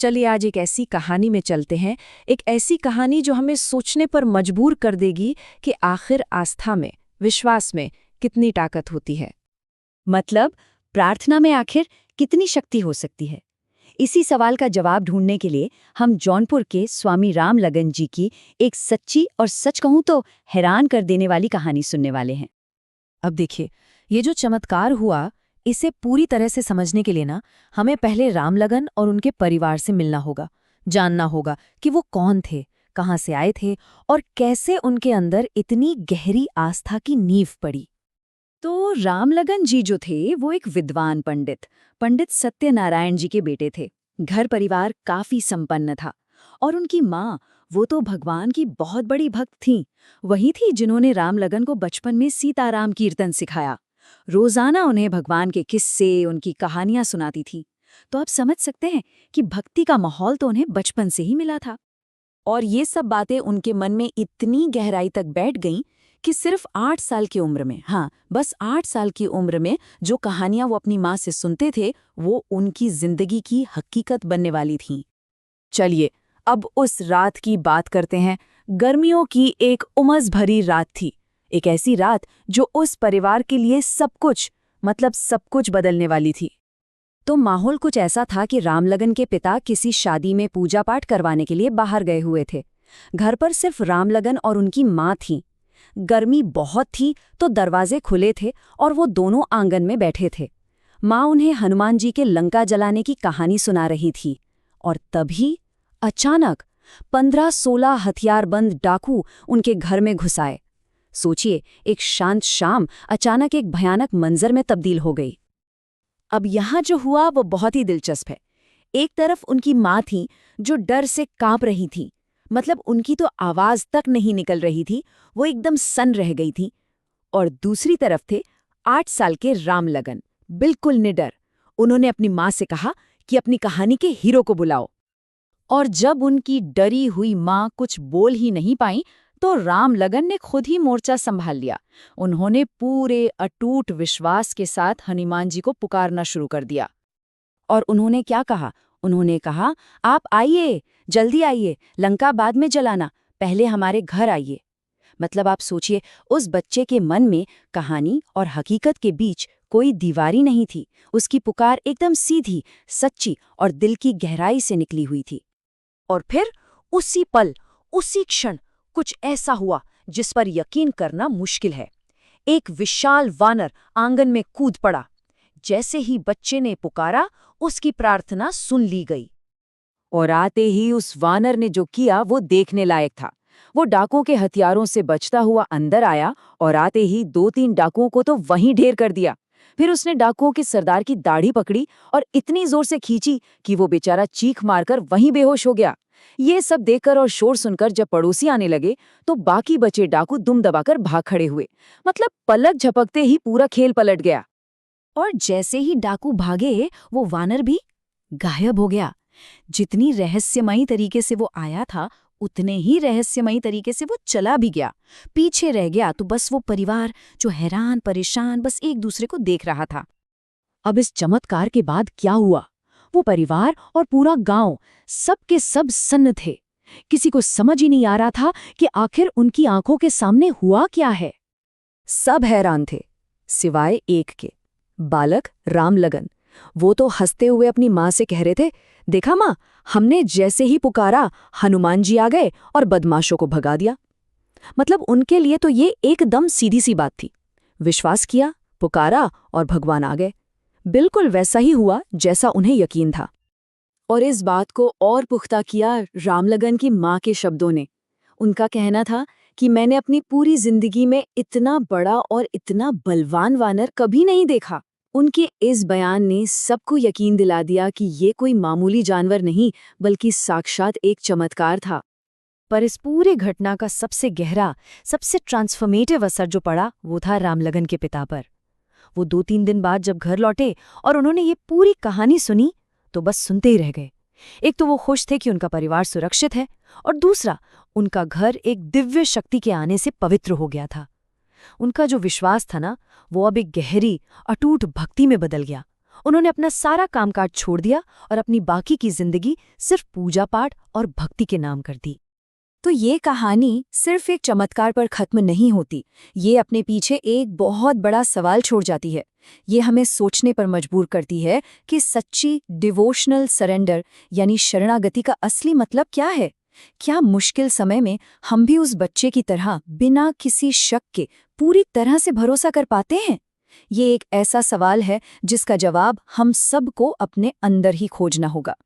चलिए आज एक ऐसी कहानी में चलते हैं, एक ऐसी कहानी जो हमें सोचने पर मजबूर कर देगी कि आखिर आस्था में, विश्वास में कितनी ताकत होती है। मतलब प्रार्थना में आखिर कितनी शक्ति हो सकती है? इसी सवाल का जवाब ढूंढने के लिए हम जौनपुर के स्वामी रामलगन जी की एक सच्ची और सच कहूं तो हैरान कर देने वाली कहानी सुनने वाले हैं। अब देखिए, ये जो चमत्कार हुआ, इसे पूरी तरह से समझने के लिए ना हमें पहले रामलगन और उनके परिवार से मिलना होगा, जानना होगा कि वो कौन थे, कहाँ से आए थे और कैसे उनके अंदर इतनी गहरी आस्था की नींव पड़ी। तो रामलगन जी जो थे वो एक विद्वान पंडित सत्यनारायण जी के बेटे थे। घर परिवार काफी संपन्न था और उनकी माँ वो तो भगवान की बहुत बड़ी भक्त थीं। वही थी जिन्होंने रामलगन को बचपन में सीताराम कीर्तन सिखाया। रोजाना उन्हें भगवान के किस्से, उनकी कहानियां सुनाती थी। तो आप समझ सकते हैं कि भक्ति का माहौल तो उन्हें बचपन से ही मिला था। और ये सब बातें उनके मन में इतनी गहराई तक बैठ गईं कि सिर्फ 8 साल की उम्र में, हाँ बस 8 साल की उम्र में जो कहानियां वो अपनी माँ से सुनते थे वो उनकी जिंदगी की हकीकत बनने वाली थीं। चलिए अब उस रात की बात करते हैं। गर्मियों की एक उमस भरी रात थी, एक ऐसी रात जो उस परिवार के लिए सब कुछ बदलने वाली थी। तो माहौल कुछ ऐसा था कि रामलगन के पिता किसी शादी में पूजा पाठ करवाने के लिए बाहर गए हुए थे। घर पर सिर्फ रामलगन और उनकी माँ थीं। गर्मी बहुत थी तो दरवाजे खुले थे और वो दोनों आंगन में बैठे थे। माँ उन्हें हनुमान जी के लंका जलाने की कहानी सुना रही थी और तभी अचानक 15-16 हथियारबंद डाकू उनके घर में घुस आए। सोचिए, एक शांत शाम अचानक एक भयानक मंजर में तब्दील हो गई। अब यहाँ जो हुआ वो बहुत ही दिलचस्प है। एक तरफ उनकी माँ थी जो डर से कांप रही थी, मतलब उनकी तो आवाज तक नहीं निकल रही थी, वो एकदम सन्न रह गई थी। और दूसरी तरफ थे 8 साल के रामलगन, बिल्कुल निडर। उन्होंने अपनी माँ से कहा कि अपनी कहानी के हीरो को बुलाओ। और जब उनकी डरी हुई माँ कुछ बोल ही नहीं पाई तो रामलगन ने खुद ही मोर्चा संभाल लिया। उन्होंने पूरे अटूट विश्वास के साथ हनुमान जी को पुकारना शुरू कर दिया। और उन्होंने क्या कहा? उन्होंने कहा, आप आइए, जल्दी आइए, लंका बाद में जलाना, पहले हमारे घर आइए। मतलब आप सोचिए, उस बच्चे के मन में कहानी और हकीकत के बीच कोई दीवारी नहीं थी। उसकी पुकार एकदम सीधी, सच्ची और दिल की गहराई से निकली हुई थी। और फिर उसी पल, उसी क्षण कुछ ऐसा हुआ जिस पर यकीन करना मुश्किल है। एक विशाल वानर आंगन में कूद पड़ा। जैसे ही बच्चे ने पुकारा, उसकी प्रार्थना सुन ली गई। और आते ही उस वानर ने जो किया वो देखने लायक था। वो डाकुओं के हथियारों से बचता हुआ अंदर आया और आते ही 2-3 डाकुओं को तो वहीं ढेर कर दिया। फिर उसने डाकुओं के सरदार की दाढ़ी पकड़ी और इतनी जोर से खींची कि वो बेचारा चीख मारकर वहीं बेहोश हो गया। ये सब देखकर और शोर सुनकर जब पड़ोसी आने लगे तो बाकी बचे डाकू दुम दबाकर भाग खड़े हुए। मतलब पलक झपकते ही पूरा खेल पलट गया। और जैसे ही डाकू भागे वो वानर भी गायब हो गया। जितनी रहस्यमयी तरीके से वो आया था उतने ही रहस्यमयी तरीके से वो चला भी गया। पीछे रह गया तो बस वो परिवार जो हैरान परेशान बस एक दूसरे को देख रहा था। अब इस चमत्कार के बाद क्या हुआ? वो परिवार और पूरा गांव सब के सब सन्न थे। किसी को समझ ही नहीं आ रहा था कि आखिर उनकी आंखों के सामने हुआ क्या है। सब हैरान थे सिवाय एक के, बालक रामलगन। वो तो हंसते हुए अपनी माँ से कह रहे थे, देखा माँ, हमने जैसे ही पुकारा हनुमान जी आ गए और बदमाशों को भगा दिया। मतलब उनके लिए तो ये एकदम सीधी सी बात थी। विश्वास किया, पुकारा और भगवान आ गए। बिल्कुल वैसा ही हुआ जैसा उन्हें यकीन था। और इस बात को और पुख्ता किया रामलगन की माँ के शब्दों ने। उनका कहना था कि मैंने अपनी पूरी जिंदगी में इतना बड़ा और इतना बलवान वानर कभी नहीं देखा। उनके इस बयान ने सबको यकीन दिला दिया कि ये कोई मामूली जानवर नहीं बल्कि साक्षात एक चमत्कार था। पर इस पूरे घटना का सबसे गहरा, सबसे ट्रांसफॉर्मेटिव असर जो पड़ा वो था रामलगन के पिता पर। वो 2-3 दिन बाद जब घर लौटे और उन्होंने ये पूरी कहानी सुनी तो बस सुनते ही रह गए। एक तो वो खुश थे कि उनका परिवार सुरक्षित है और दूसरा उनका घर एक दिव्य शक्ति के आने से पवित्र हो गया था। उनका जो विश्वास था ना, वो अब एक गहरी, अटूट भक्ति में बदल गया। उन्होंने अपना सारा कामकाज छोड़ दिया और अपनी बाकी की जिंदगी सिर्फ पूजा पाठ और भक्ति के नाम कर दी। तो ये कहानी सिर्फ एक चमत्कार पर खत्म नहीं होती, ये अपने पीछे एक बहुत बड़ा सवाल छोड़ जाती है। ये हमें सोचने पर मजबूर करती है कि सच्ची डिवोशनल सरेंडर यानी शरणागति का असली मतलब क्या है। क्या मुश्किल समय में हम भी उस बच्चे की तरह बिना किसी शक के पूरी तरह से भरोसा कर पाते हैं? ये एक ऐसा सवाल है जिसका जवाब हम सबको अपने अंदर ही खोजना होगा।